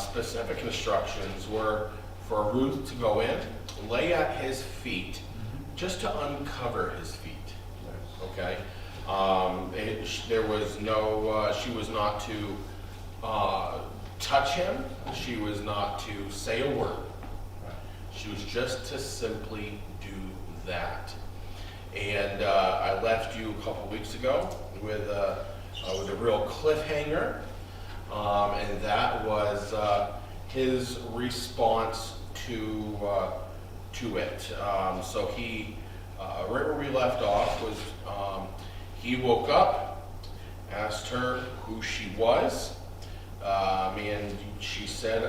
specific instructions were for Ruth to go in, lay at his feet, just to uncover his feet. Okay? There was no, she was not to touch him. She was not to say a word. She was just to simply do that. And I left you a couple weeks ago with a real cliffhanger, and that was his response to it. So he, right where we left off was, he woke up, asked her who she was, and she said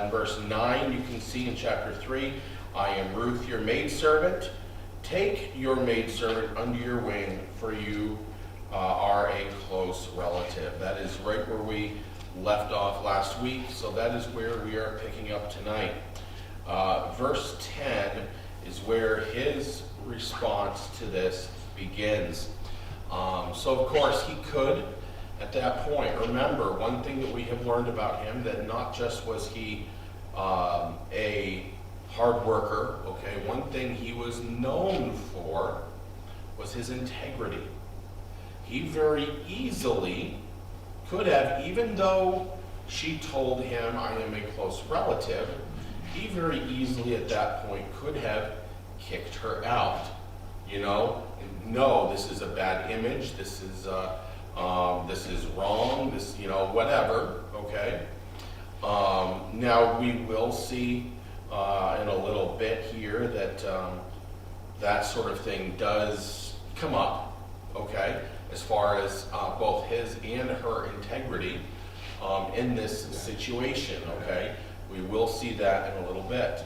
in verse 9, you can see in chapter 3, I am Ruth, your maidservant. Take your maidservant under your wing, for you are a close relative. That is right where we left off last week, so that is where we are picking up tonight. Verse 10 is where his response to this begins. So of course he could, at that point, remember one thing that we have learned about him, that not just was he a hard worker, okay, one thing he was known for was his integrity. He very easily could have, even though she told him, I am a close relative, he very easily at that point could have kicked her out. You know, no, this is a bad image, this is wrong, this, you know, whatever, okay? Now we will see in a little bit here that that sort of thing does come up, okay, as far as both his and her integrity in this situation, okay? We will see that in a little bit.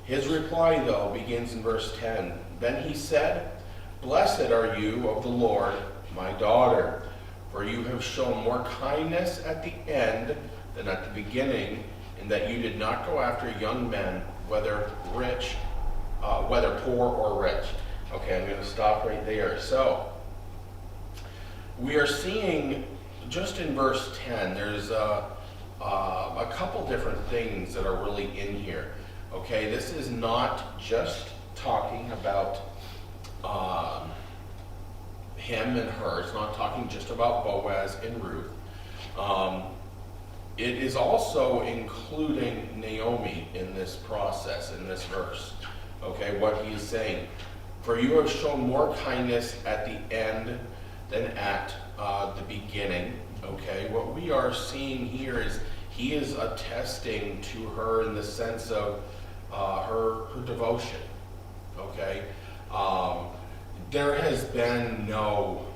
His reply, though, begins in verse 10. Then he said, Blessed are you of the Lord, my daughter, for you have shown more kindness at the end than at the beginning, in that you did not go after young men, whether poor or rich. Okay, I'm going to stop right there. So, we are seeing, just in verse 10, there's a couple different things that are really in here. Okay, this is not just talking about him and her. It's not talking just about Boaz and Ruth. It is also including Naomi in this process, in this verse. Okay, what he is saying. For you have shown more kindness at the end than at the beginning. Okay, what we are seeing here is he is attesting to her in the sense of her devotion. Okay, there has been no,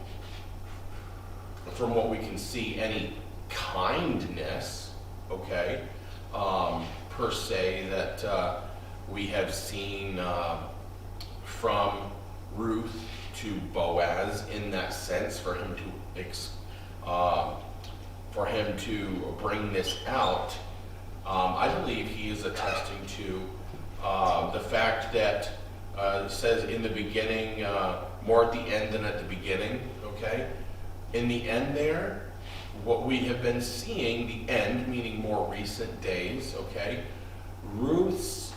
from what we can see, any kindness, okay, per se, that we have seen from Ruth to Boaz in that sense, for him to bring this out. I believe he is attesting to the fact that it says in the beginning, more at the end than at the beginning, okay? In the end there, what we have been seeing, the end, meaning more recent days, okay? Ruth's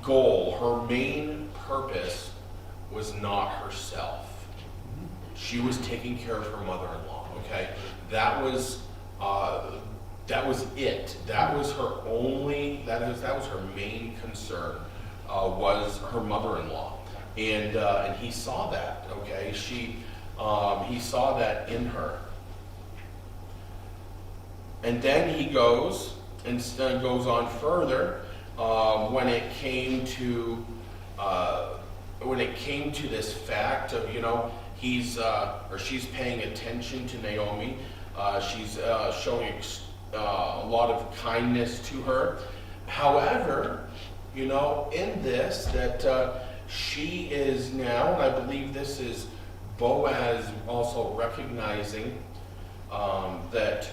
goal, her main purpose was not herself. She was taking care of her mother-in-law, okay? That was it. That was her only, that was her main concern, was her mother-in-law. And he saw that, okay? He saw that in her. And then he goes on further when it came to this fact of, you know, she's paying attention to Naomi. She's showing a lot of kindness to her. However, you know, in this, that she is now, and I believe this is Boaz also recognizing that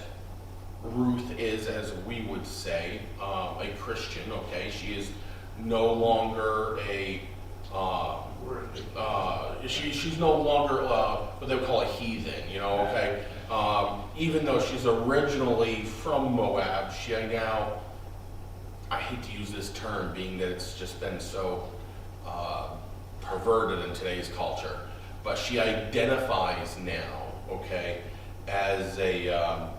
Ruth is, as we would say, a Christian, okay? She is no longer she's no longer what they would call a heathen, you know, okay? even though she's originally from Moab, she now, I hate to use this term being that it's just been so perverted in today's culture, but she identifies now, okay, as an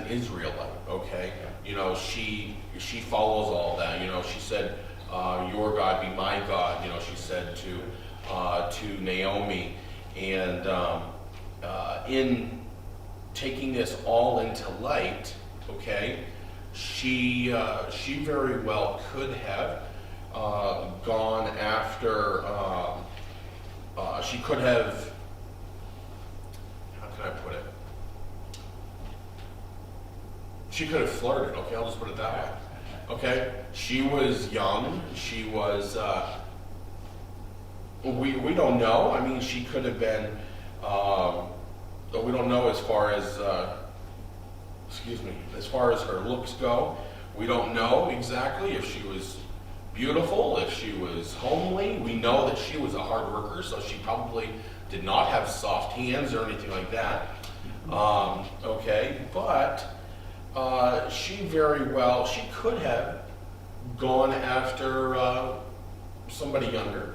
Israelite, okay? You know, she follows all that. You know, she said, "Your God be my God." You know, she said to Naomi, and in taking this all into light, okay, she very well could have gone after. She could have. How can I put it? She could have flirted, okay, I'll just put it that way. Okay? She was young, she was, we don't know. I mean, she could have been, we don't know as far as, as far as her looks go. We don't know exactly if she was beautiful, if she was homely. We know that she was a hard worker, so she probably did not have soft hands or anything like that. Okay, but she very well, she could have gone after somebody younger.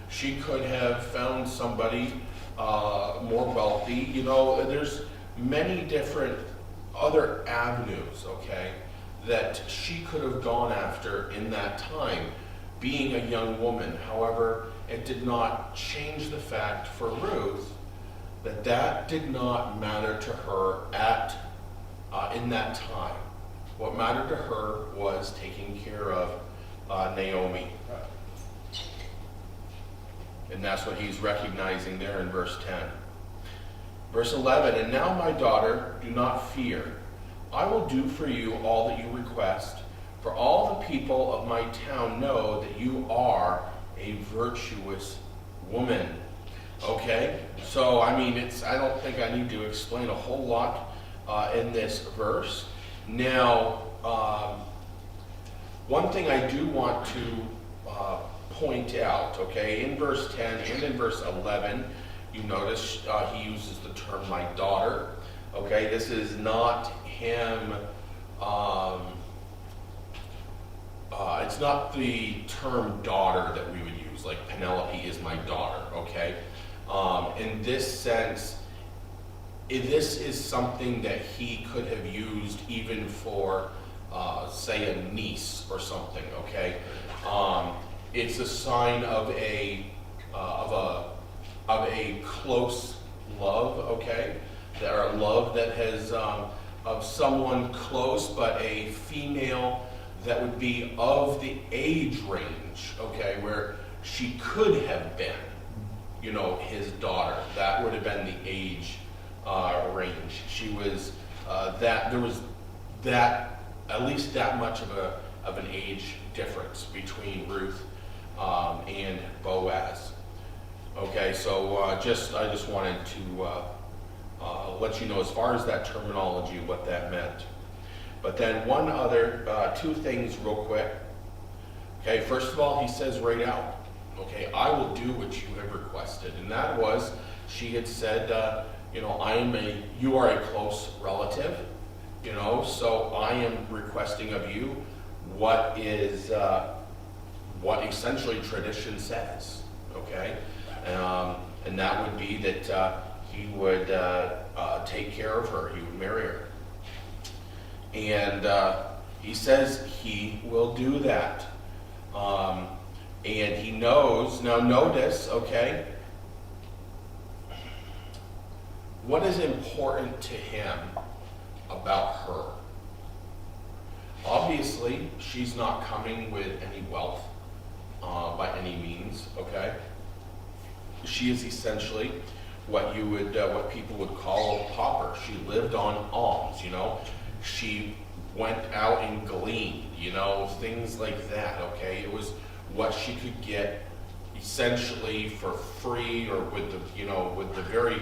She could have found somebody more wealthy. You know, there's many different other avenues, okay, that she could have gone after in that time, being a young woman. However, it did not change the fact for Ruth that that did not matter to her in that time. What mattered to her was taking care of Naomi. And that's what he's recognizing there in verse 10. Verse 11, "And now, my daughter, do not fear. I will do for you all that you request, for all the people of my town know that you are a virtuous woman." Okay? So, I mean, I don't think I need to explain a whole lot in this verse. Now, one thing I do want to point out, okay, in verse 10 and in verse 11, you notice he uses the term "my daughter." Okay, this is not him, it's not the term daughter that we would use, like Penelope is my daughter, okay? In this sense, this is something that he could have used even for, say, a niece or something, okay? It's a sign of a close love, okay? Or love that has of someone close, but a female that would be of the age range, okay, where she could have been, you know, his daughter. That would have been the age range. She was there was that, at least that much of an age difference between Ruth and Boaz. Okay, so I just wanted to let you know, as far as that terminology, what that meant. But then one other, two things real quick. Okay, first of all, he says right out, okay, "I will do what you have requested." And that was, she had said, you know, you are a close relative, you know, so I am requesting of you what essentially tradition says, okay? And that would be that he would take care of her, he would marry her. And he says he will do that. And he knows, now notice, okay, what is important to him about her? Obviously, she's not coming with any wealth by any means, okay? She is essentially what people would call a pauper. She lived on alms, you know. She went out and gleaned, you know, things like that, okay? It was what she could get essentially for free, or with the very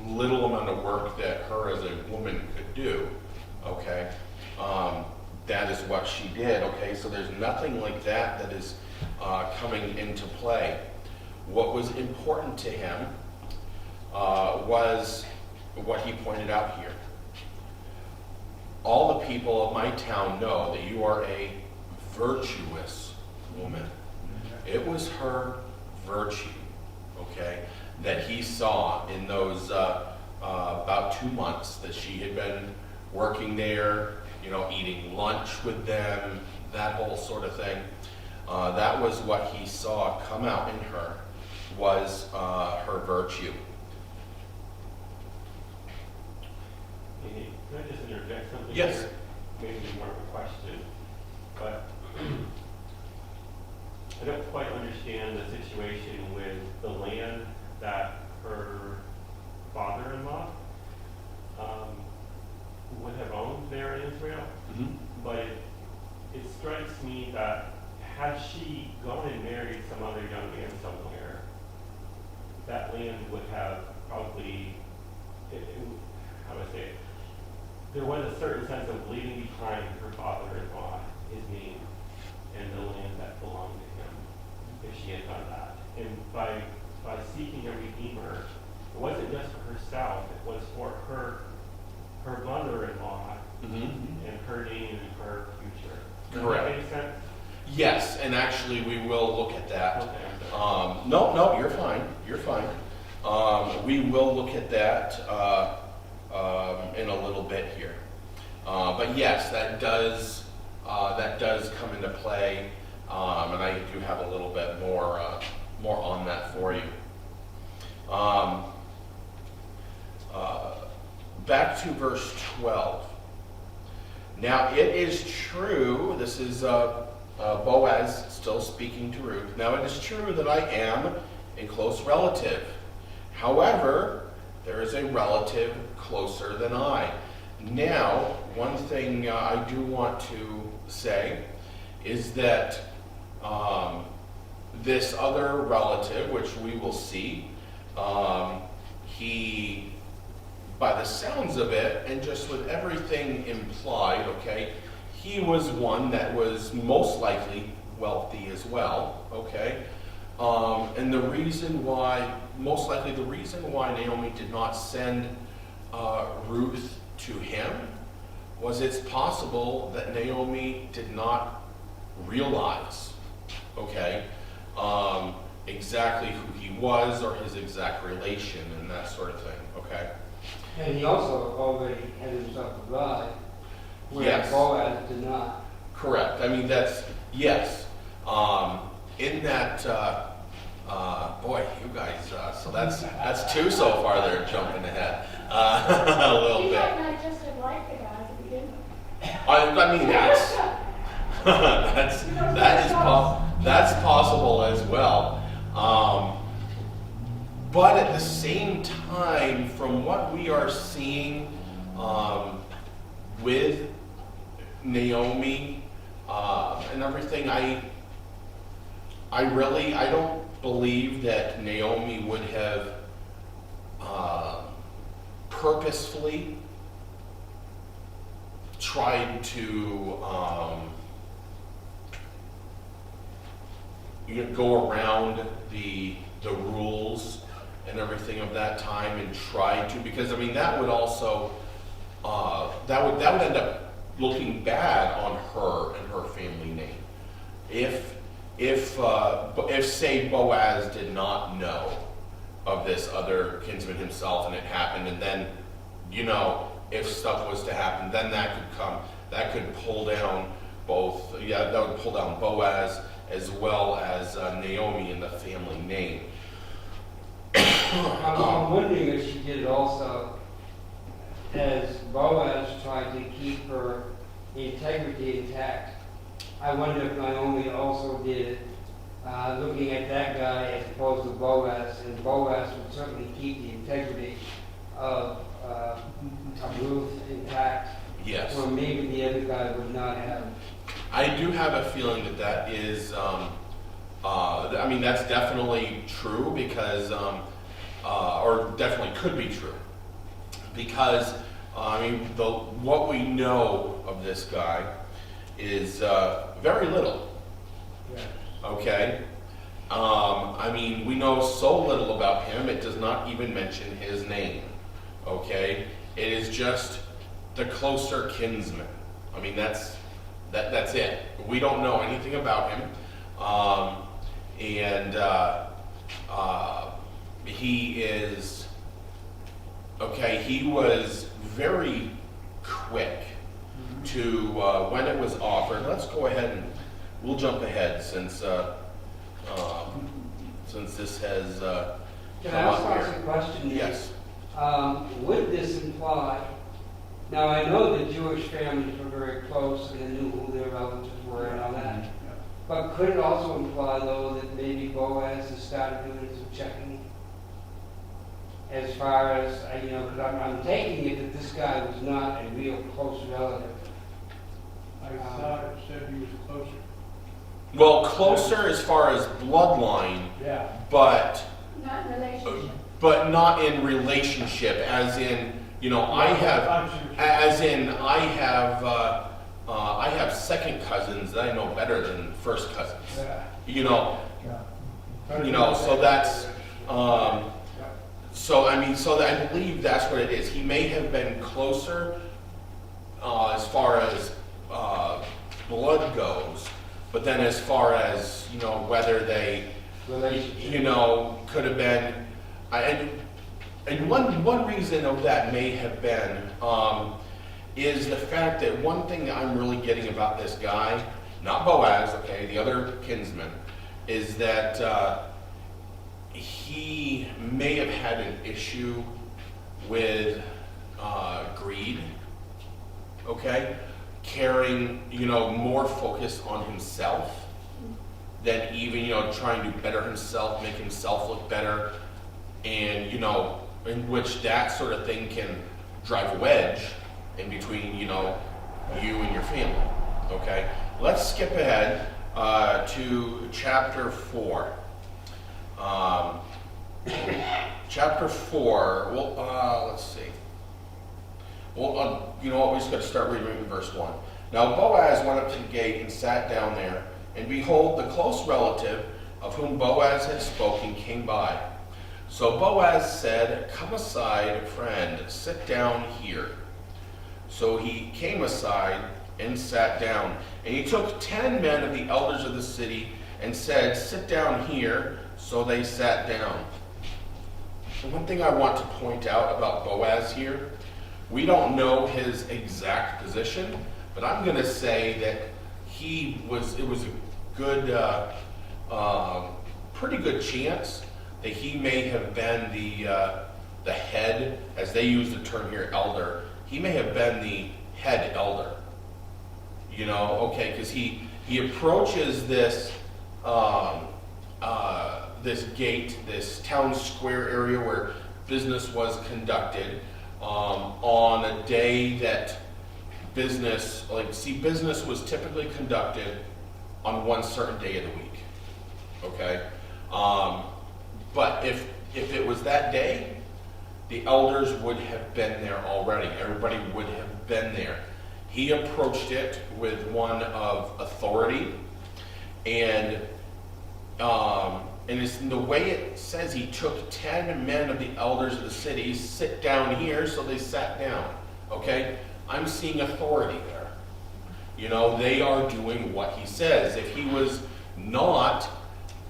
little amount of work that her as a woman could do, okay? That is what she did, okay? So there's nothing like that is coming into play. What was important to him was what he pointed out here. All the people of my town know that you are a virtuous woman. It was her virtue, okay, that he saw in those about 2 months that she had been working there, you know, eating lunch with them, that whole sort of thing. That was what he saw come out in her, was her virtue. Can I just interject something? Yes. Here? Maybe more of a question, but I don't quite understand the situation with the land that her father-in-law would have owned there in Israel. Mm-hmm. But it strikes me that had she gone and married some other young man somewhere, that land would have probably, how do I say it? There was a certain sense of leaving behind her father-in-law, his name, and the land that belonged to him, if she had done that. And by seeking a redeemer, it wasn't just for herself, it was for her mother-in-law, Mm-hmm. and her name and her future. Does Correct. that make sense? Yes, and actually we will look at that. Okay, I'm sorry. No, you're fine. You're fine. We will look at that in a little bit here. But yes, that does come into play, and I do have a little bit more on that for you. Back to verse 12. Now it is true, this is Boaz still speaking to Ruth. Now it is true that I am a close relative. However, there is a relative closer than I. Now, one thing I do want to say is that this other relative, which we will see, he, by the sounds of it, and just with everything implied, okay, he was one that was most likely wealthy as well, okay? And the reason why, most likely the reason why Naomi did not send Ruth to him was it's possible that Naomi did not realize, okay, exactly who he was or his exact relation and that sort of thing, okay? And he also already had himself a bride, where Yes. Boaz did not. Correct. I mean, that's, yes. In that, boy, you guys, so that's two so far they're jumping ahead a little You bit. might not just have liked the guy to begin with. I mean, that's possible as well. But at the same time, from what we are seeing with Naomi and everything, I don't believe that Naomi would have purposefully tried to go around the rules and everything of that time and try to, because I mean that would also that would end up looking bad on her and her family name if say Boaz did not know of this other kinsman himself and it happened, and then, you know, if stuff was to happen, then that could pull down that would pull down Boaz as well as Naomi and the family name. I'm wondering if she did it also as Boaz tried to keep her integrity intact. I wonder if Naomi also did it, looking at that guy as opposed to Boaz, and Boaz would certainly keep the integrity of Ruth intact, Yes. or maybe the other guy would not have. I do have a feeling that is, I mean, that's definitely true because, or definitely could be true. Because, I mean, what we know of this guy is very little, Yeah. okay? I mean, we know so little about him, it does not even mention his name, okay? It is just the closer kinsman. I mean, that's it. We don't know anything about him. He is, okay, he was very quick to, when it was offered. Let's go ahead and, we'll jump ahead since this has Can I also ask a question? Yes. Would this imply, now I know the Jewish families were very close and they knew who their relatives were and all that, but could it also imply though that maybe Boaz has started doing some checking? As far as, because I'm taking it that this guy was not a real close relative. I thought it said he was closer. Well, closer as far as bloodline, Yeah. but Not in relationship. not in relationship, as in, I have second cousins that I know better than first cousins. Yeah. So that's, so I believe that's what it is. He may have been closer, as far as, blood goes, but then as far as, whether they, could have been, and one reason of that may have been, is the fact that one thing that I'm really getting about this guy, not Boaz, okay, the other kinsman, is that he may have had an issue with greed, okay? Caring, more focused on himself than even, trying to better himself, make himself look better, and, in which that sort of thing can drive a wedge in between, you and your family, okay? Let's skip ahead to chapter 4. Chapter 4, well, let's see. Well, you know what, we just got to start reading in verse 1. Now Boaz went up to the gate and sat down there, and behold, the close relative of whom Boaz had spoken came by. So Boaz said, "Come aside, friend, sit down here." So he came aside and sat down. And he took 10 men of the elders of the city and said, "Sit down here." So they sat down. The one thing I want to point out about Boaz here, we don't know his exact position, but I'm going to say that it was a good, pretty good chance that he may have been the head, as they use the term here, elder. He may have been the head elder, because he approaches this this gate, this town square area where business was conducted, on a day that business was typically conducted on one certain day of the week, okay? But if it was that day, the elders would have been there already. Everybody would have been there. He approached it with one of authority, and it's in the way it says he took 10 men of the elders of the city, sit down here, so they sat down, okay? I'm seeing authority there. They are doing what he says. If he was not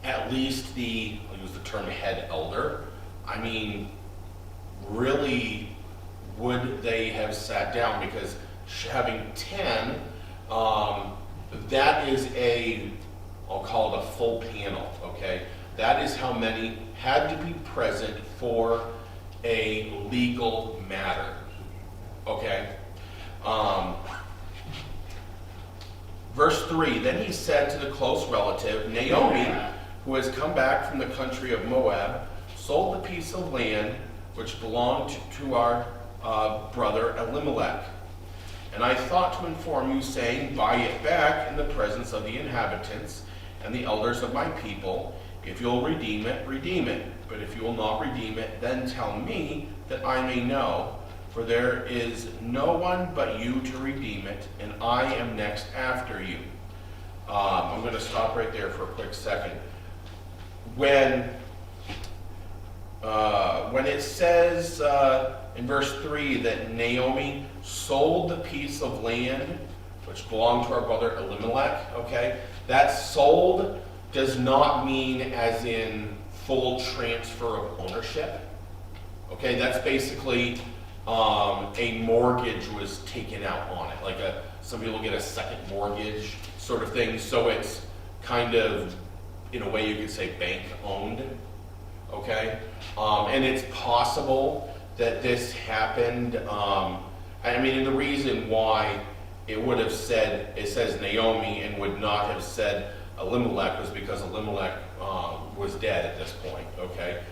at least I'll use the term head elder, really would they have sat down? Because having 10, that is I'll call it a full panel, okay? That is how many had to be present for a legal matter, okay? Verse 3, then he said to the close relative, Naomi, who has come back from the country of Moab, sold a piece of land which belonged to our brother Elimelech. And I thought to inform you, saying, buy it back in the presence of the inhabitants and the elders of my people. If you'll redeem it, redeem it. But if you will not redeem it, then tell me, that I may know. For there is no one but you to redeem it, and I am next after you. I'm going to stop right there for a quick second. When it says in verse 3 that Naomi sold the piece of land which belonged to our brother Elimelech, okay? That sold does not mean as in full transfer of ownership. Okay, that's basically a mortgage was taken out on it. Like some people get a second mortgage sort of thing. So it's kind of, in a way you could say bank owned. Okay, and it's possible that this happened. I mean, and the reason why it would have said, it says Naomi and would not have said Elimelech was because Elimelech was dead at this point, okay?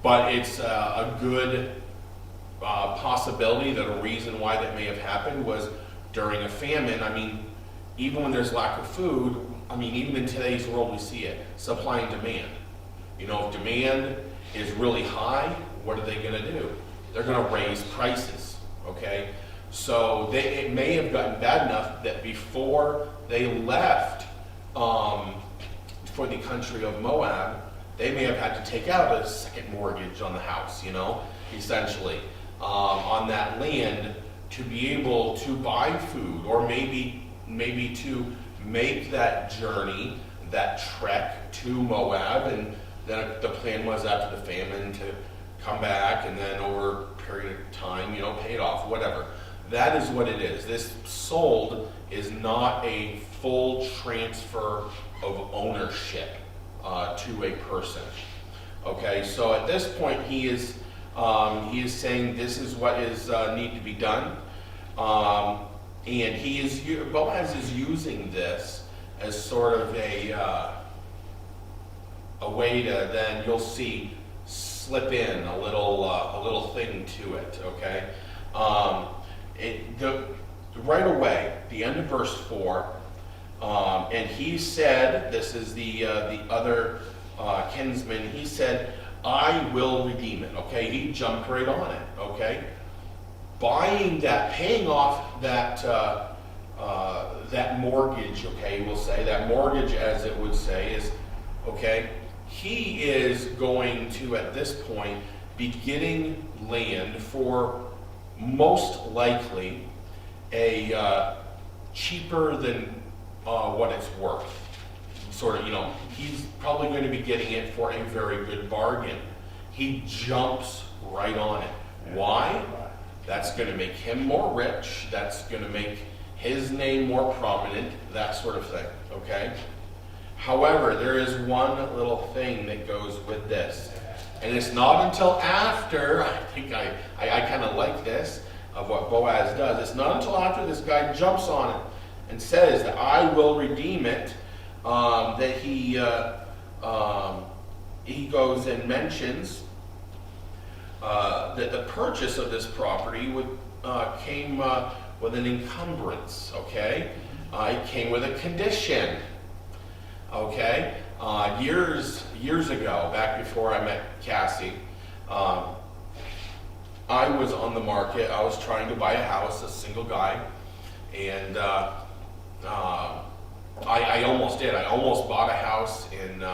But it's a good possibility that a reason why that may have happened was during a famine. I mean, even when there's lack of food, I mean, even in today's world we see it, supply and demand. You know, if demand is really high, what are they gonna do? They're gonna raise prices, okay? So it may have gotten bad enough that before they left for the country of Moab, they may have had to take out a second mortgage on the house, you know, essentially, on that land to be able to buy food, or maybe to make that journey, that trek to Moab, and then the plan was after the famine to come back and then over a period of time, you know, pay it off, whatever. That is what it is. This sold is not a full transfer of ownership to a person. Okay, so at this point he is saying this is what is need to be done, and Boaz is using this as sort of a way to then, you'll see, slip in a little thing to it. Okay. Right away, the end of verse 4, and he said, this is the other kinsman, he said, I will redeem it. Okay, he jumped right on it. Okay, buying that, paying off that that mortgage. Okay, we'll say that mortgage, as it would say, is okay. He is going to, at this point, be getting land for most likely a cheaper than what it's worth. Sort of, you know, he's probably going to be getting it for a very good bargain. He jumps right on it. Why? That's going to make him more rich. That's going to make his name more prominent, that sort of thing, okay? However, there is one little thing that goes with this. And it's not until after, I think I kind of like this, of what Boaz does. It's not until after this guy jumps on it and says that I will redeem it, that he goes and mentions that the purchase of this property came with an encumbrance, okay? It came with a condition, okay? Years ago, back before I met Cassie, I was on the market. I was trying to buy a house, a single guy, and I almost did. I almost bought a house in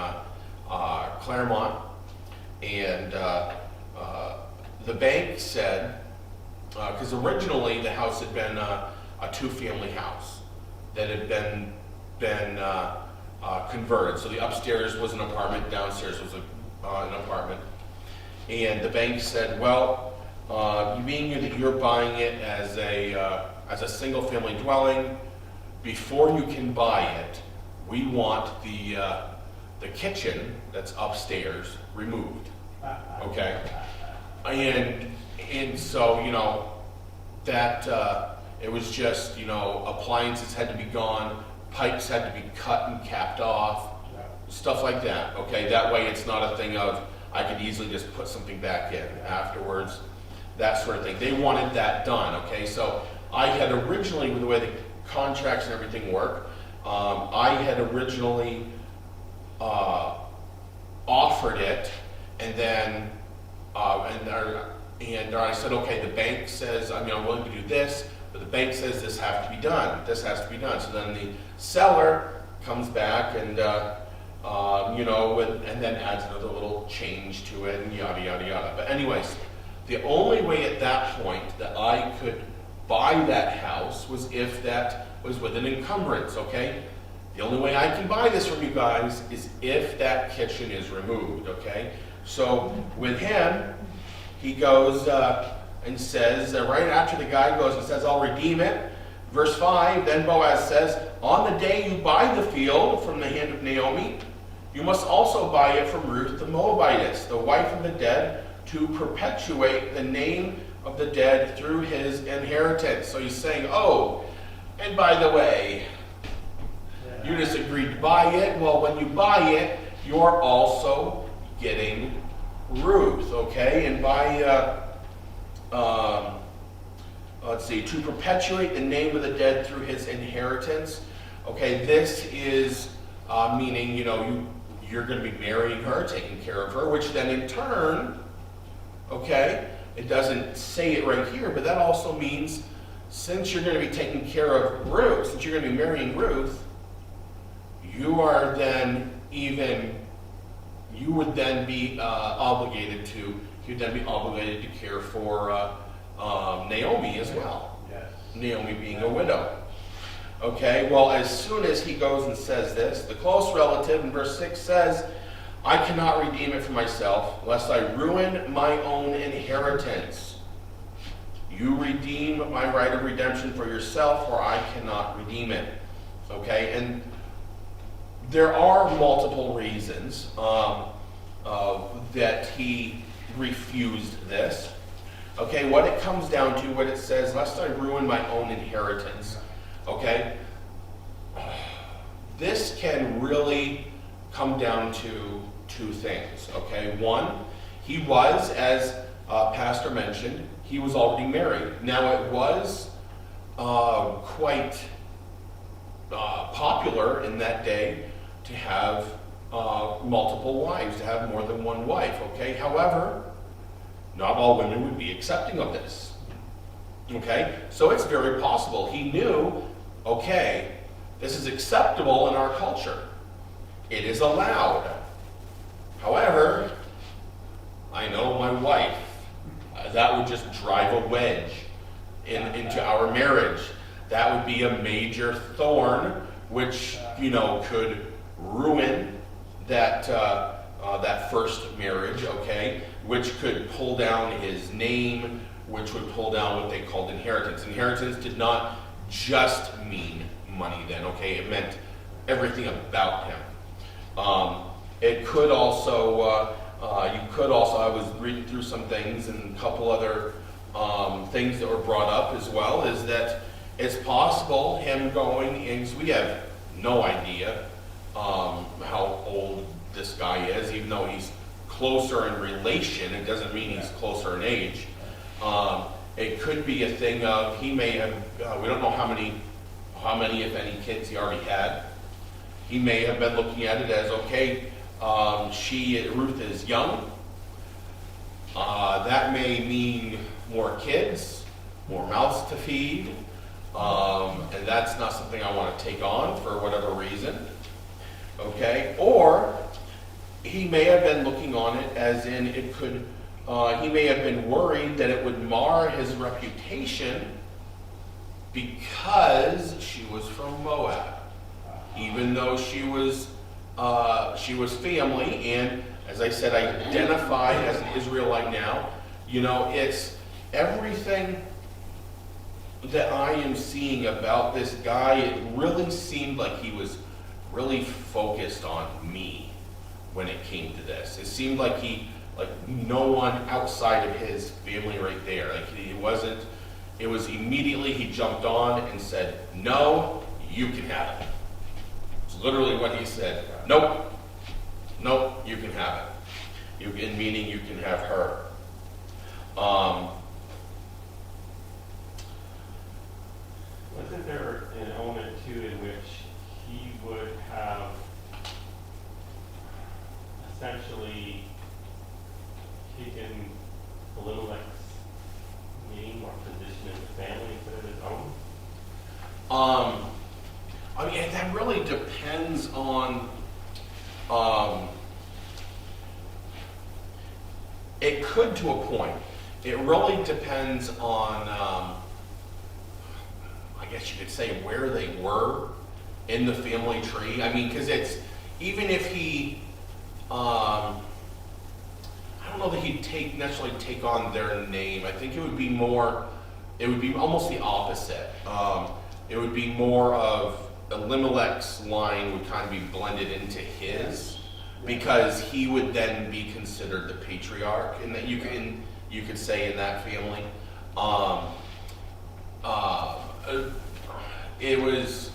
Claremont, and the bank said, because originally the house had been a two-family house that had been converted. So the upstairs was an apartment, downstairs was an apartment. And the bank said, well, being that you're buying it as a single-family dwelling, before you can buy it, we want the kitchen that's upstairs removed. Okay, and so, you know, that it was just, you know, appliances had to be gone, pipes had to be cut and capped off, stuff like that. Okay, that way it's not a thing of I could easily just put something back in afterwards, that sort of thing. They wanted that done. Okay, so I had originally, with the way the contracts and everything work, I had originally offered it, and then and I said, okay, the bank says, I mean, I'm willing to do this, but the bank says this has to be done. This has to be done. So then the seller comes back and you know, and then adds another little change to it, and yada yada yada. But anyways, The only way at that point that I could buy that house was if that was with an encumbrance, okay? The only way I can buy this from you guys is if that kitchen is removed, okay? So with him, he goes and says, right after the guy goes and says, I'll redeem it, verse 5, then Boaz says, on the day you buy the field from the hand of Naomi, you must also buy it from Ruth the Moabitess, the wife of the dead, to perpetuate the name of the dead through his inheritance. So he's saying, oh, and by the way, you just agreed to buy it. Well, when you buy it, you're also getting Ruth, okay? And by, let's see, to perpetuate the name of the dead through his inheritance. Okay, this is meaning, you're going to be marrying her, taking care of her, which then in turn, okay, it doesn't say it right here, but that also means since you're going to be taking care of Ruth, since you're going to be marrying Ruth, you would then be obligated to care for Naomi as well. Yes. Naomi being a widow. Okay, well, as soon as he goes and says this, the close relative in verse 6 says, I cannot redeem it for myself, lest I ruin my own inheritance. You redeem my right of redemption for yourself, or I cannot redeem it. Okay, and there are multiple reasons that he refused this. Okay, what it comes down to, what it says, lest I ruin my own inheritance. Okay, this can really come down to two things. Okay, one, he was, as Pastor mentioned, he was already married. Now it was quite popular in that day to have multiple wives, to have more than one wife, okay? However, not all women would be accepting of this, okay? So it's very possible. He knew, okay, this is acceptable in our culture. It is allowed. However, I know my wife, that would just drive a wedge into our marriage. That would be a major thorn, which, could ruin that first marriage, okay? Which could pull down his name, which would pull down what they called inheritance. Inheritance did not just mean money then, okay? It meant everything about him. It could also, I was reading through some things and a couple other things that were brought up as well, is that it's possible him going in, 'cause we have no idea how old this guy is, even though he's closer in relation, it doesn't mean he's closer in age. It could be a thing of, he may have, we don't know how many, if any, kids he already had. He may have been looking at it as, okay, Ruth is young. That may mean more kids, more mouths to feed, and that's not something I want to take on for whatever reason. Okay, or he may have been looking on it as in it could, he may have been worried that it would mar his reputation because she was from Moab. Even though she was family, and as I said, identified as an Israelite now, it's everything that I am seeing about this guy. It really seemed like he was really focused on me when it came to this. It seemed like no one outside of his family right there. It was immediately he jumped on and said, no, you can have it. Literally what he said. Nope, you can have it. Meaning you can have her. Wasn't there an element too in which he would have essentially taken Elimelech's name or position in the family instead of his own? That really depends on, it could to a point. it really depends on, I guess you could say, where they were in the family tree. I mean, because it's, even if he, I don't know that he'd necessarily take on their name. I think it would be almost the opposite. It would be more of Elimelech's line would kind of be blended into his, because he would then be considered the patriarch, and that you could say in that family. It was,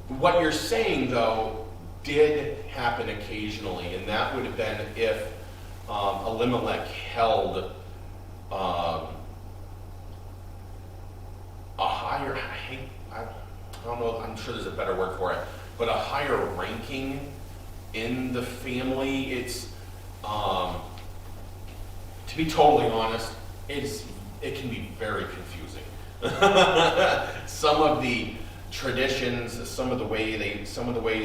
what you're saying though did happen occasionally, and that would have been if Elimelech held a higher, I don't know, I'm sure there's a better word for it, but a higher ranking in the family. It's, to be totally honest, it can be very confusing. Some of the traditions, some of the ways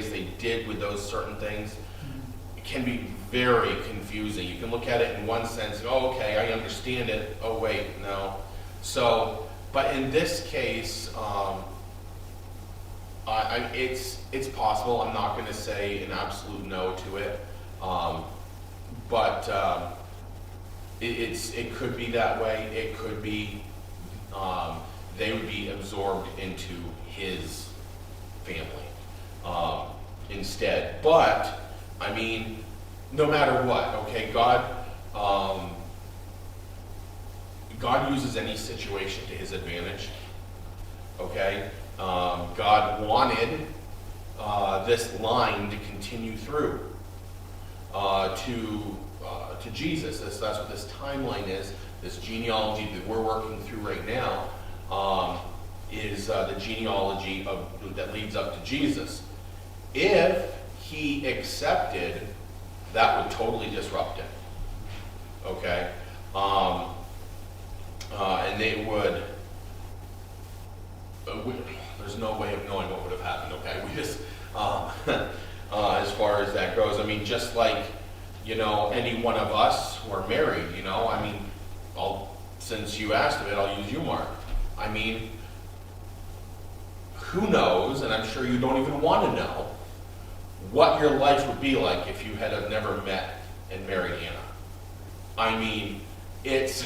they did with those certain things, it can be very confusing. You can look at it in one sense, oh, okay, I understand it. Oh, wait, no. So, but in this case, it's possible. I'm not going to say an absolute no to it, but it could be that way. It could be they would be absorbed into his family instead. But I mean, no matter what, okay, God uses any situation to his advantage. Okay, God wanted this line to continue through to Jesus. That's what this timeline is. This genealogy that we're working through right now is the genealogy that leads up to Jesus. If he accepted, that would totally disrupt it. Okay, and they would. There's no way of knowing what would have happened. Okay, we just as far as that goes. I mean, just like, you know, any one of us who are married. You know, I mean, since you asked of it, I'll use you, Mark. I mean, who knows? And I'm sure you don't even want to know what your life would be like if you had have never met and married Anna. I mean, it's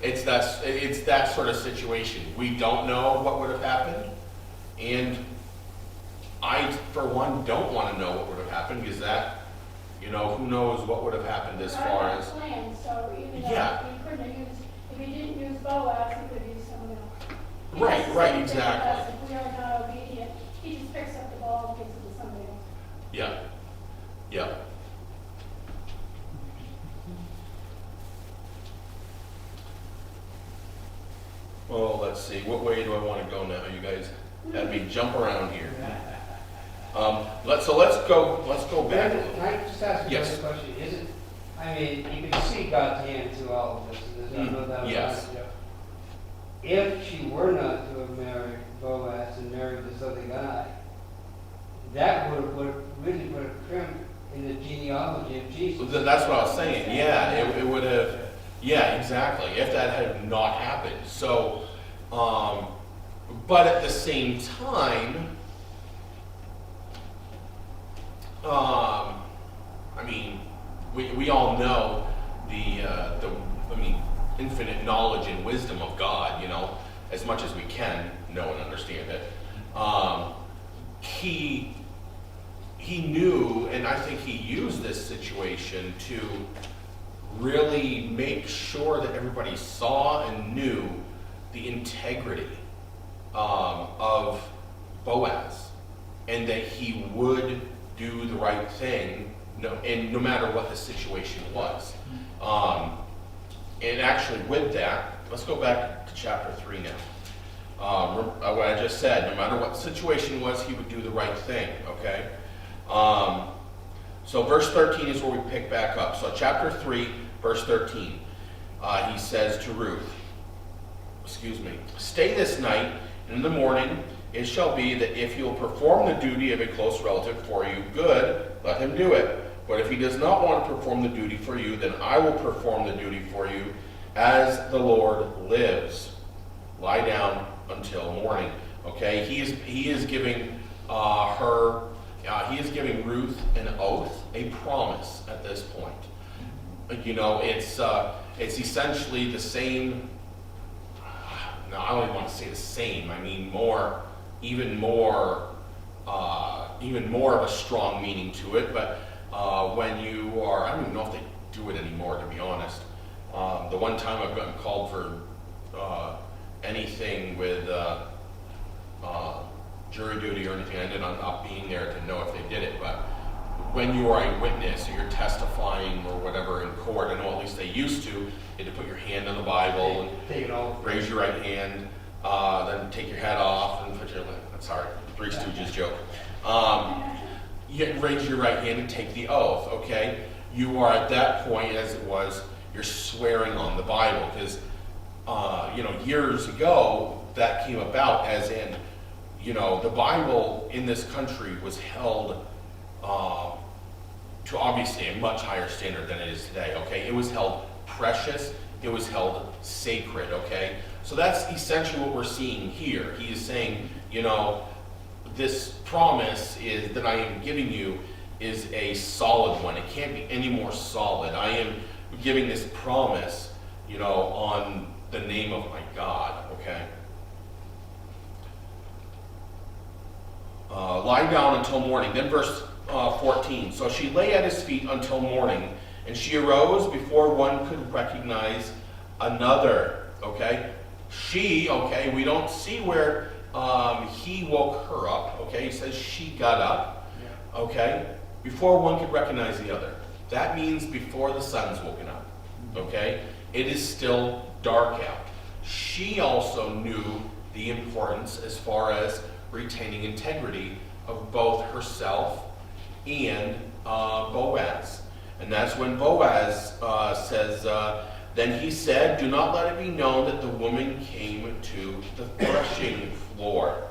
it's that sort of situation. We don't know what would have happened, and I, for one, don't want to know what would have happened, because that, you know, who knows what would have happened as far as. Planned, so even though Yeah. he couldn't have used, if he didn't use Boaz, he could use someone else. Right, It's the right, same thing with exactly. us. If we are not obedient, he just picks up the ball and gives it to somebody else. Yeah, yeah. Well, let's see. What way do I want to go now? You guys had me jump around here. Let's go back a Can little. I just ask Yes. another question? Is it, I mean, you can see God's hand through all of this, and there's no doubt about it. Yes. If she were not to have married Boaz and married this other guy, that would really put a crimp in the genealogy of Jesus. That's what I was saying. Yeah, it would have. Yeah, exactly. If that had not happened. So, but at the same time, I mean, we all know the infinite knowledge and wisdom of God. You know, as much as we can know and understand it. He knew, and I think he used this situation to really make sure that everybody saw and knew the integrity of Boaz, and that he would do the right thing, no matter what the situation was. And actually, with that, let's go back to chapter 3 now. What I just said, no matter what the situation was, he would do the right thing. Okay. So verse 13 is where we pick back up. So chapter 3, verse 13, he says to Ruth, stay this night, and in the morning it shall be that if he will perform the duty of a close relative for you, good, let him do it. But if he does not want to perform the duty for you, then I will perform the duty for you, as the Lord lives, lie down until morning. Okay, he is giving he is giving Ruth an oath, a promise at this point. You know, it's essentially the same. No, I don't even want to say the same. I mean even more of a strong meaning to it. But when you are, I don't even know if they do it anymore, to be honest. The one time I've gotten called for anything with jury duty or anything, I ended up not being there to know if they did it. But when you are a witness or you're testifying or whatever in court, I know at least they used to, you had to put your hand on the Bible and Take it all. raise your right hand, then take your hat off and put your, sorry, Three Stooges joke. You raise your right hand and take the oath, okay? You are at that point, as it was, you're swearing on the Bible, because, years ago, that came about as in, the Bible in this country was held to obviously a much higher standard than it is today, okay? It was held precious, it was held sacred, okay? So that's essentially what we're seeing here. He is saying, this promise is that I am giving you is a solid one. It can't be any more solid. I am giving this promise, on the name of my God, okay? Lie down until morning. Then verse 14. So she lay at his feet until morning, and she arose before one could recognize another, okay? We don't see where he woke her up, okay? He says she got up, okay? Before one could recognize the other. That means before the sun's woken up, okay? It is still dark out. She also knew the importance as far as retaining integrity of both herself and Boaz. And that's when Boaz says, then he said, do not let it be known that the woman came to the threshing floor.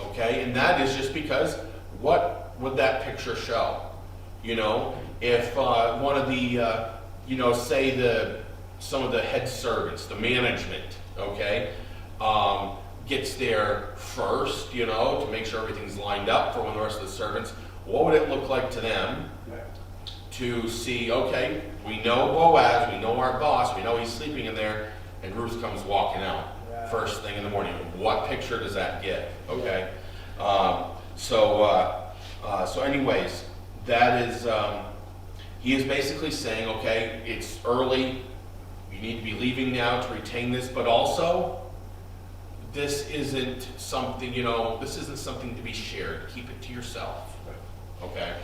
Okay, and that is just because what would that picture show? If one of the, say some of the head servants, the management, okay, gets there first, to make sure everything's lined up for when the rest of the servants, what would it look like to them to see, okay, we know Boaz, we know our boss, we know he's sleeping in there, and Ruth comes walking out first thing in the morning. What picture does that get? Okay, so anyways, that is, he is basically saying, okay, it's early, you need to be leaving now to retain this, but also, this isn't something, this isn't something to be shared. Keep it to yourself. Okay?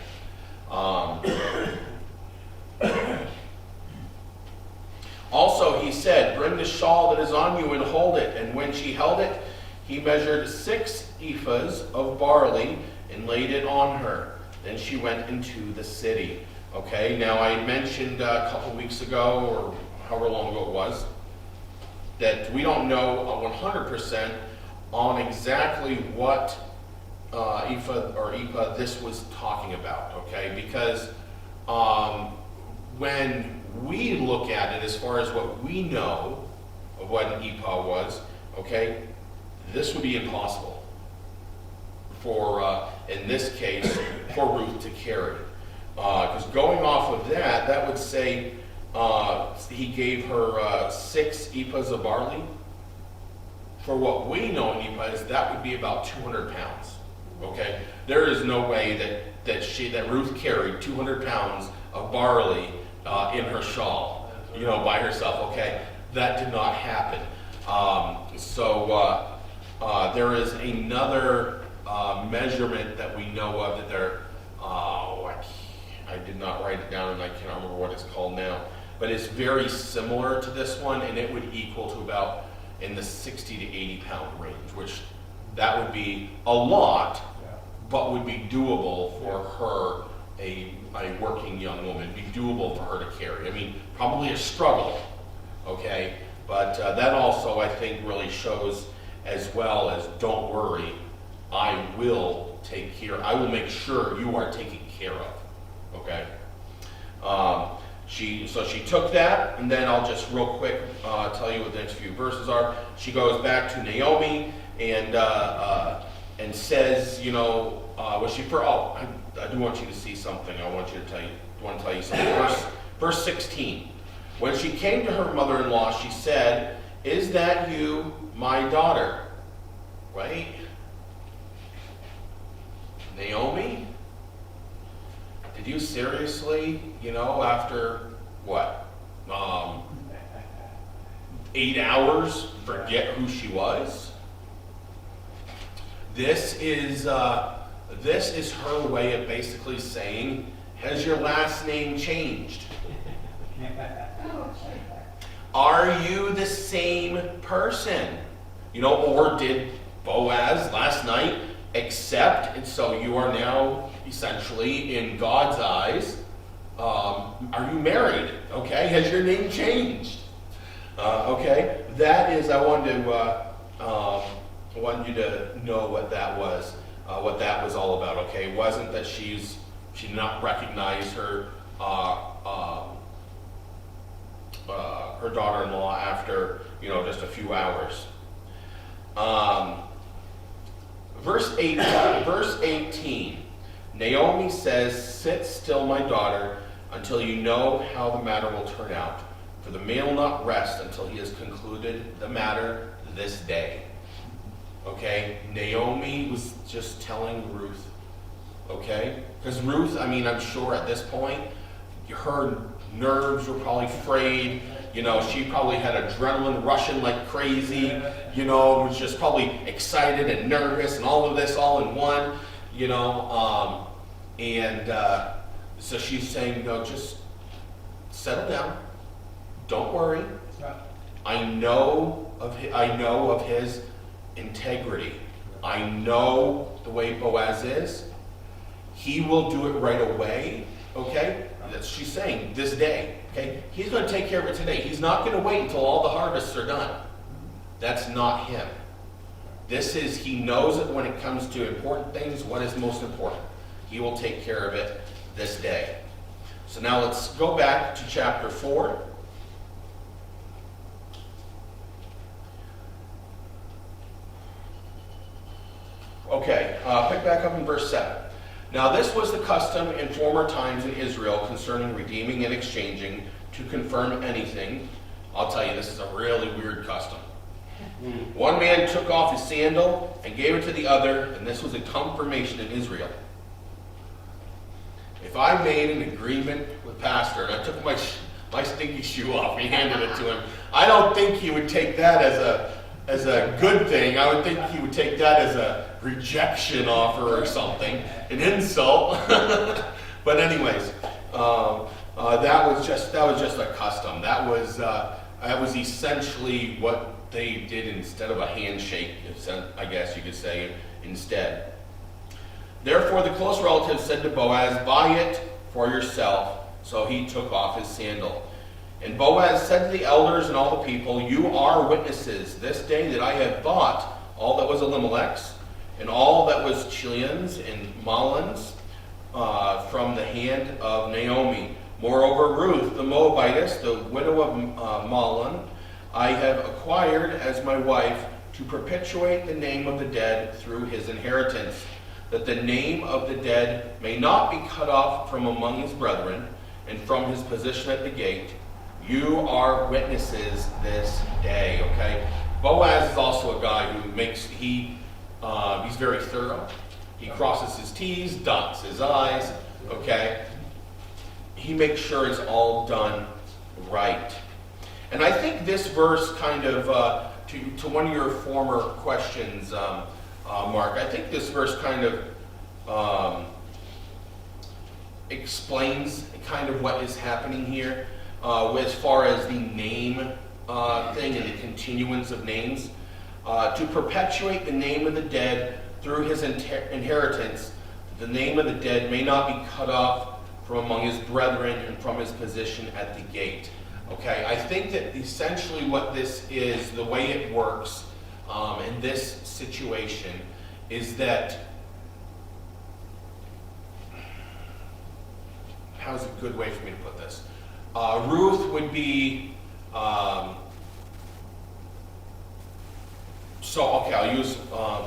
Also, he said, bring the shawl that is on you and hold it. And when she held it, he measured 6 ephahs of barley and laid it on her. Then she went into the city. Okay, now I mentioned a couple weeks ago, or however long ago it was, that we don't know 100% on exactly what ephah this was talking about, okay? Because when we look at it as far as what we know of what an ephah was, okay, this would be impossible for, in this case, for Ruth to carry. Because going off of that, that would say he gave her 6 ephahs of barley. For what we know in ephahs, that would be about 200 pounds. Okay, there is no way that Ruth carried 200 pounds of barley in her shawl, by herself. Okay, that did not happen. So there is another measurement that we know of that there. I did not write it down, and I can't remember what it's called now. But it's very similar to this one, and it would equal to about in the 60 to 80 pound range, which that would be a lot, but would be doable for her, a working young woman, be doable for her to carry. I mean, probably a struggle, okay? But that also, I think, really shows as well as, don't worry, I will take care, I will make sure you are taken care of, okay? So she took that, and then I'll just real quick tell you what the next few verses are. She goes back to Naomi and says, you know, I do want you to see something. I want to tell you something. Verse 16. When she came to her mother-in-law, she said, "Is that you, my daughter?" Right? Naomi? Did you seriously, after what? 8 hours, forget who she was? This is her way of basically saying, has your last name changed? Are you the same person? Or did Boaz last night accept, and so you are now essentially in God's eyes, are you married? Okay, has your name changed? Okay, that is, I wanted you to know what that was all about. Okay, it wasn't that she did not recognize her her daughter-in-law after just a few hours. Verse 18, Naomi says, "Sit still, my daughter, until you know how the matter will turn out. For the man will not rest until he has concluded the matter this day." Okay? Naomi was just telling Ruth. Okay? Because Ruth, I'm sure at this point, her nerves were probably frayed. She probably had adrenaline rushing like crazy. Was just probably excited and nervous and all of this all in one. So she's saying, just settle down. Don't worry. I know of his integrity. I know the way Boaz is. He will do it right away. Okay? That's she's saying this day. Okay? He's going to take care of it today. He's not going to wait until all the harvests are done. That's not him. He knows that when it comes to important things, what is most important. He will take care of it this day. So now let's go back to chapter 4. Okay, pick back up in verse 7. Now this was the custom in former times in Israel concerning redeeming and exchanging to confirm anything. I'll tell you, this is a really weird custom. One man took off his sandal and gave it to the other, and this was a confirmation in Israel. If I made an agreement with Pastor and I took my stinky shoe off and handed it to him, I don't think he would take that as a good thing. I would think he would take that as a rejection offer or something, an insult. But anyways, that was just a custom. That was essentially what they did instead of a handshake, I guess you could say, instead. Therefore the close relative said to Boaz, "Buy it for yourself." So he took off his sandal. And Boaz said to the elders and all the people, "You are witnesses this day that I have bought all that was Elimelech's, and all that was Chilion's and Mahlon's from the hand of Naomi. Moreover, Ruth, the Moabitess, the widow of Mahlon, I have acquired as my wife to perpetuate the name of the dead through his inheritance, that the name of the dead may not be cut off from among his brethren and from his position at the gate. You are witnesses this day." Okay? Boaz is also a guy who he's very thorough. He crosses his T's, dots his I's. Okay? He makes sure it's all done right. And I think this verse kind of, to one of your former questions, Mark, I think this verse kind of explains kind of what is happening here as far as the name thing and the continuance of names. To perpetuate the name of the dead through his inheritance, the name of the dead may not be cut off from among his brethren and from his position at the gate. Okay, I think that essentially what this is, the way it works in this situation, is that, how's a good way for me to put this? Ruth would be, I'll use,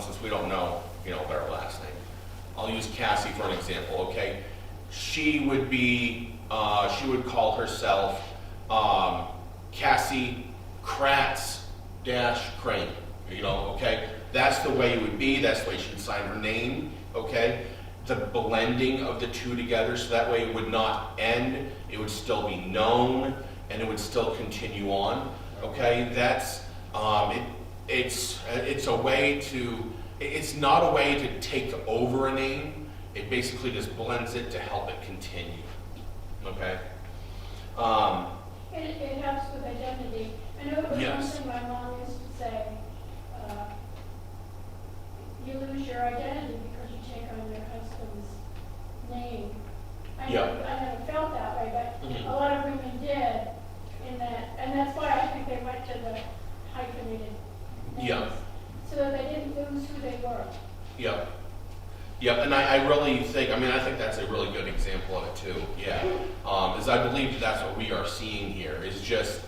since we don't know, their last name, I'll use Cassie for an example, okay? She would be, she would call herself Cassie Kratz Crane, okay? That's the way it would be, that's the way she would sign her name, okay? The blending of the two together, so that way it would not end, it would still be known, and it would still continue on, okay? That's, it's a way to, it's not a way to take over a name, it basically just blends it to help it continue, okay? It helps with identity. I know it was Yes. something my mom used to say, you lose your identity because you take on your husband's name. I never felt that way, but Mhm. a lot of women did in that, and that's why I think they went to the hyphenated names. Yeah. So that they didn't lose who they were. Yep. Yep, and I really think, I think that's a really good example of it too, yeah. Is I believe that's what we are seeing here, is just,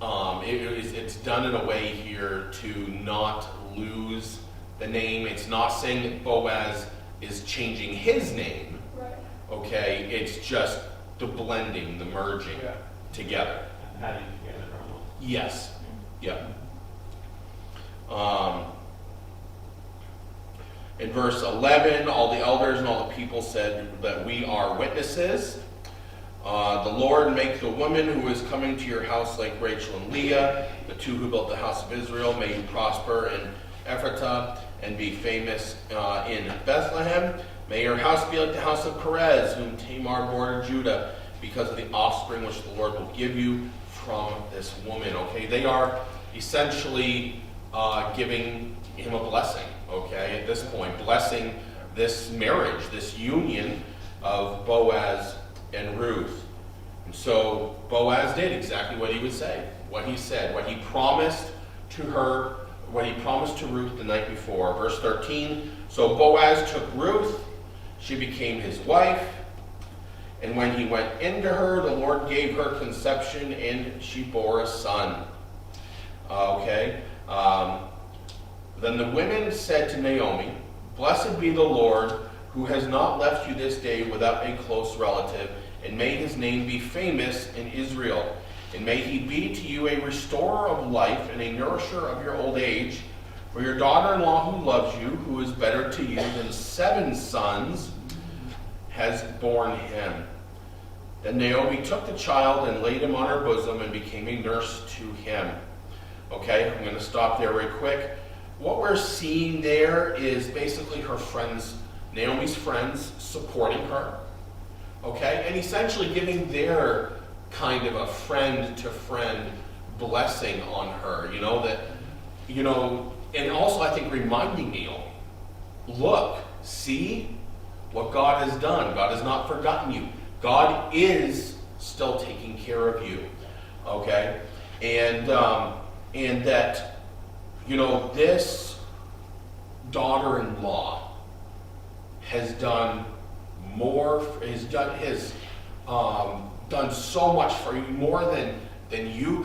it's done in a way here to not lose the name. It's not saying that Boaz is changing his name, Right. okay? It's just the blending, the merging Yeah. together. Adding together almost. Yes, yep. In verse 11, all the elders and all the people said that we are witnesses. The Lord make the woman who is coming to your house like Rachel and Leah, the two who built the house of Israel. May you prosper in Ephratah and be famous in Bethlehem. May your house be like the house of Perez, whom Tamar bore to Judah, because of the offspring which the Lord will give you from this woman. Okay, they are essentially giving him a blessing, okay, at this point, blessing this marriage, this union of Boaz and Ruth. And so Boaz did exactly what he would say, what he said, what he promised to her, what he promised to Ruth the night before. Verse 13, so Boaz took Ruth, she became his wife, and when he went into her, the Lord gave her conception, and she bore a son. Okay. Then the women said to Naomi, blessed be the Lord, who has not left you this day without a close relative, and may his name be famous in Israel. And may he be to you a restorer of life and a nourisher of your old age. For your daughter-in-law who loves you, who is better to you than 7 sons, has borne him. Then Naomi took the child and laid him on her bosom and became a nurse to him. Okay, I'm going to stop there right quick. What we're seeing there is basically her friends, Naomi's friends, supporting her. Okay, and essentially giving their kind of a friend-to-friend blessing on her. And also I think reminding Naomi, look, see what God has done. God has not forgotten you. God is still taking care of you. Okay, and that, this daughter-in-law has done done so much for you, more than you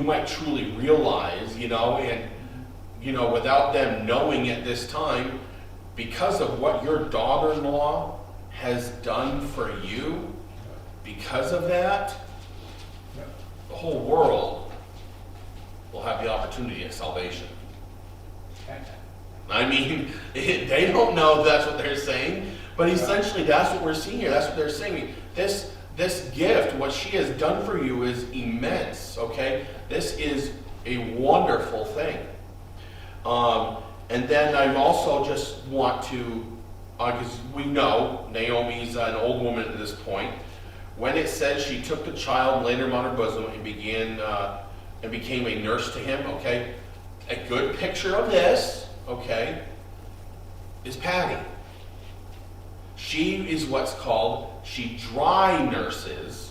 might truly realize, and without them knowing at this time, because of what your daughter-in-law has done for you, because of that, the whole world will have the opportunity of salvation. They don't know that's what they're saying, but essentially that's what we're seeing here. That's what they're saying. This gift, what she has done for you, is immense, okay? This is a wonderful thing. And then I also just want to, because we know Naomi's an old woman at this point. When it says she took the child and laid him on her bosom and became a nurse to him, okay? A good picture of this, okay, is Patty. She is what's called, she dry nurses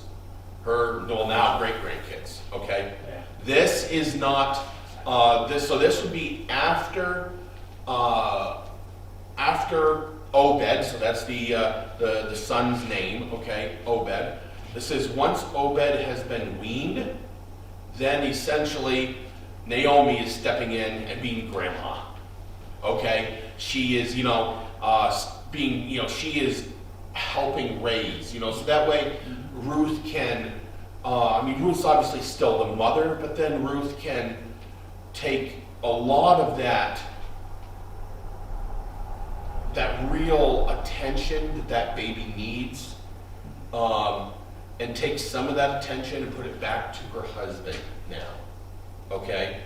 her, now great-grandkids, okay? This is not, so this would be after Obed, so that's the son's name, okay, Obed. It says once Obed has been weaned, then essentially Naomi is stepping in and being grandma, okay? She is, she is helping raise, so that way Ruth can, Ruth's obviously still the mother, but then Ruth can take a lot of that real attention that baby needs, and take some of that attention and put it back to her husband now, okay?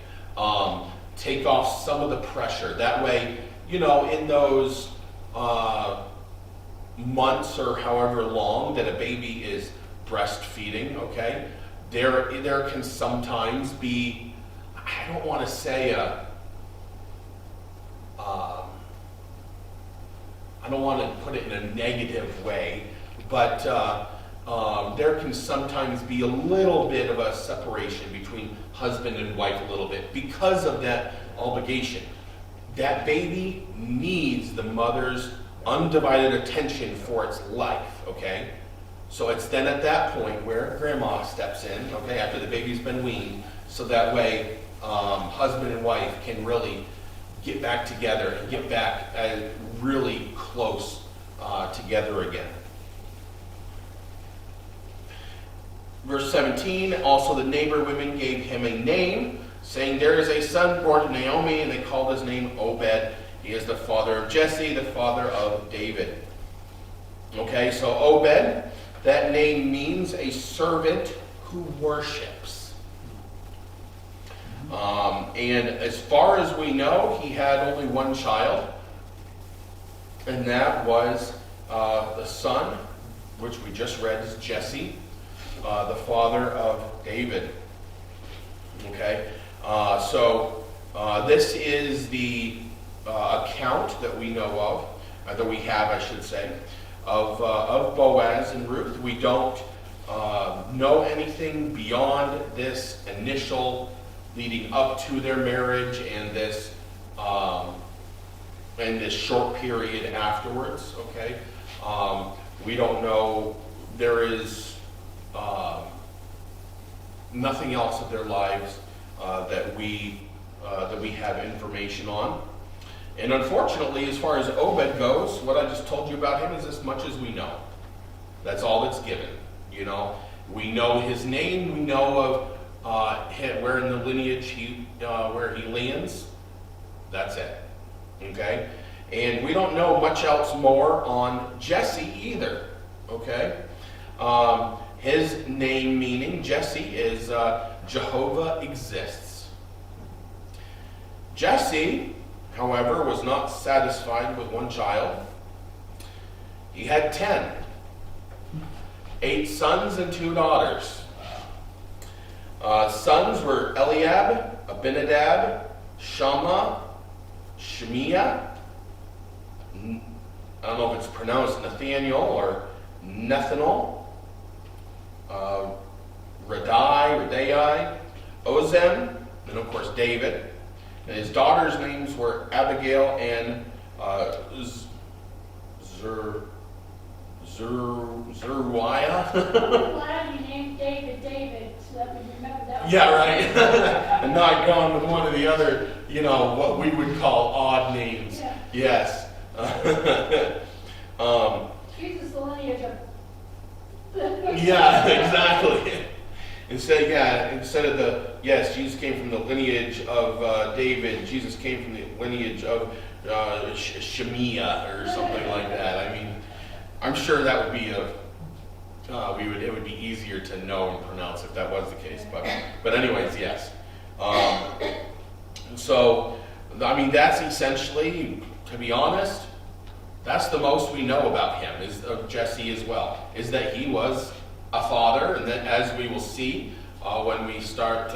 Take off some of the pressure. That way, in those months or however long that a baby is breastfeeding, okay, there can sometimes be, I don't want to say I don't want to put it in a negative way, but there can sometimes be a little bit of a separation between husband and wife a little bit because of that obligation. That baby needs the mother's undivided attention for its life, okay? So it's then at that point where grandma steps in, okay, after the baby's been weaned, so that way husband and wife can really get back together and get back really close together again. Verse 17, also the neighbor women gave him a name, saying, there is a son born to Naomi, and they called his name Obed. He is the father of Jesse, the father of David. Okay, so Obed, that name means a servant who worships. And as far as we know, he had only one child, and that was the son, which we just read is Jesse, the father of David. Okay, so this is the account that we know of, that we have, I should say, of Boaz and Ruth. We don't know anything beyond this initial leading up to their marriage and this short period afterwards. Okay, we don't know. There is nothing else of their lives that we have information on. And unfortunately, as far as Obed goes, what I just told you about him is as much as we know. That's all that's given. We know his name. We know of where in the lineage where he lands. That's it. Okay, and we don't know much else more on Jesse either. Okay, his name meaning Jesse is Jehovah exists. Jesse, however, was not satisfied with one child. He had 10, 8 sons and 2 daughters. Sons were Eliab, Abinadab, Shammah, Shemiah. I don't know if it's pronounced Nathaniel or Nethanel. Radai, Ozem, and of course David. And his daughters' names were Abigail and Zeruiah. I'm glad you named David, so that we remember that. Yeah, right. And not gone with one of the other, what we would call odd names. Yeah. Yes. Jesus, the lineage of. Yeah, exactly. Instead of Jesus came from the lineage of David. Jesus came from the lineage of Shemiah or something like that. I mean, I'm sure that would be it would be easier to know and pronounce if that was the case. But anyways, yes. So, I mean, that's essentially, to be honest, that's the most we know about him, is of Jesse as well, is that he was a father, and that, as we will see when we start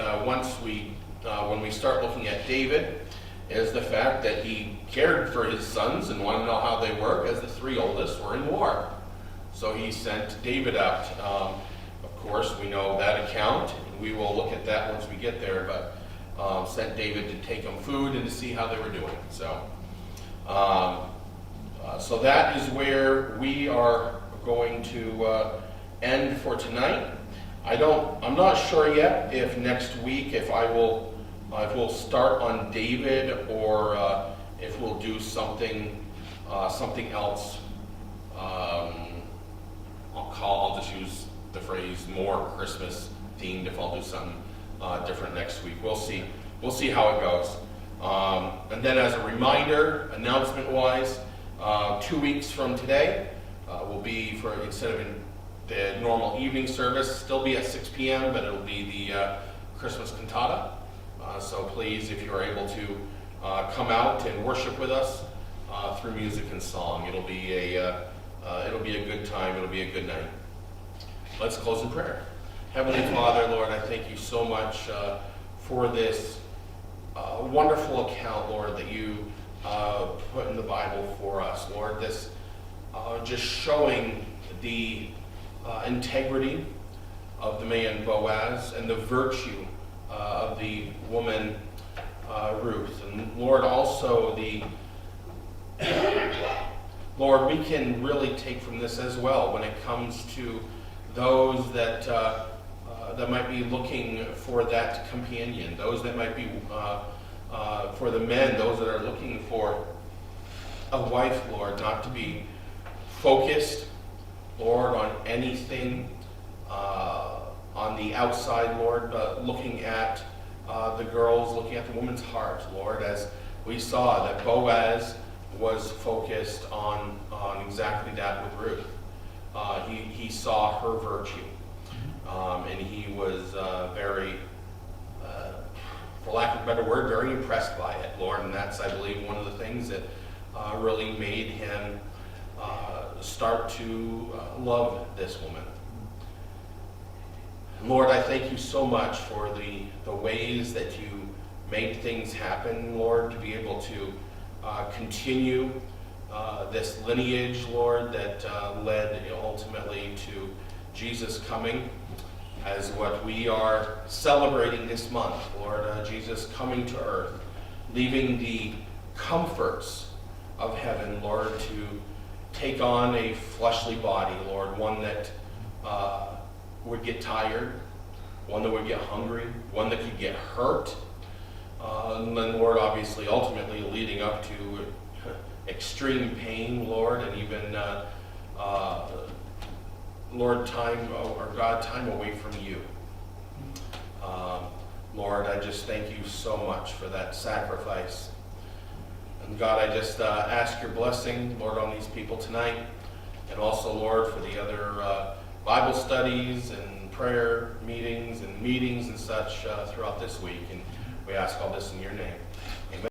looking at David, is the fact that he cared for his sons and wanted to know how they were, because the 3 oldest were in war. So he sent David out. Of course, we know that account, and we will look at that once we get there, but sent David to take them food and to see how they were doing. So So that is where we are going to end for tonight. I'm not sure yet if next week, if we'll start on David, or if we'll do something else. I'll just use the phrase more Christmas themed if I'll do something different next week. We'll see how it goes. And then as a reminder, announcement wise, 2 weeks from today will be instead of the normal evening service, still be at 6 p.m., but it'll be the Christmas cantata. So please, if you're able to come out and worship with us through music and song, it'll be a good time. It'll be a good night. Let's close in prayer. Heavenly Father, Lord, I thank you so much for this wonderful account, Lord, that you put in the Bible for us, Lord. This just showing the integrity of the man Boaz and the virtue of the woman Ruth. And Lord, also Lord, we can really take from this as well when it comes to those that might be looking for that companion, those that might be for the men, those that are looking for a wife, Lord, not to be focused, Lord, on anything on the outside, Lord, but looking at the girls, looking at the woman's heart, Lord, as we saw that Boaz was focused on exactly that with Ruth. He saw her virtue, and he was very, for lack of a better word, very impressed by it, Lord. And that's, I believe, one of the things that really made him start to love this woman. Lord, I thank you so much for the ways that you made things happen, Lord, to be able to continue this lineage, Lord, that led ultimately to Jesus coming as what we are celebrating this month, Lord, Jesus coming to earth, leaving the comforts of heaven, Lord, to take on a fleshly body, Lord, one that would get tired, one that would get hungry, one that could get hurt, and then, Lord, obviously, ultimately leading up to extreme pain, Lord, and even, Lord, time, or God, time away from you. Lord, I just thank you so much for that sacrifice. And God, I just ask your blessing, Lord, on these people tonight, and also, Lord, for the other Bible studies and prayer meetings and such throughout this week. And we ask all this in your name.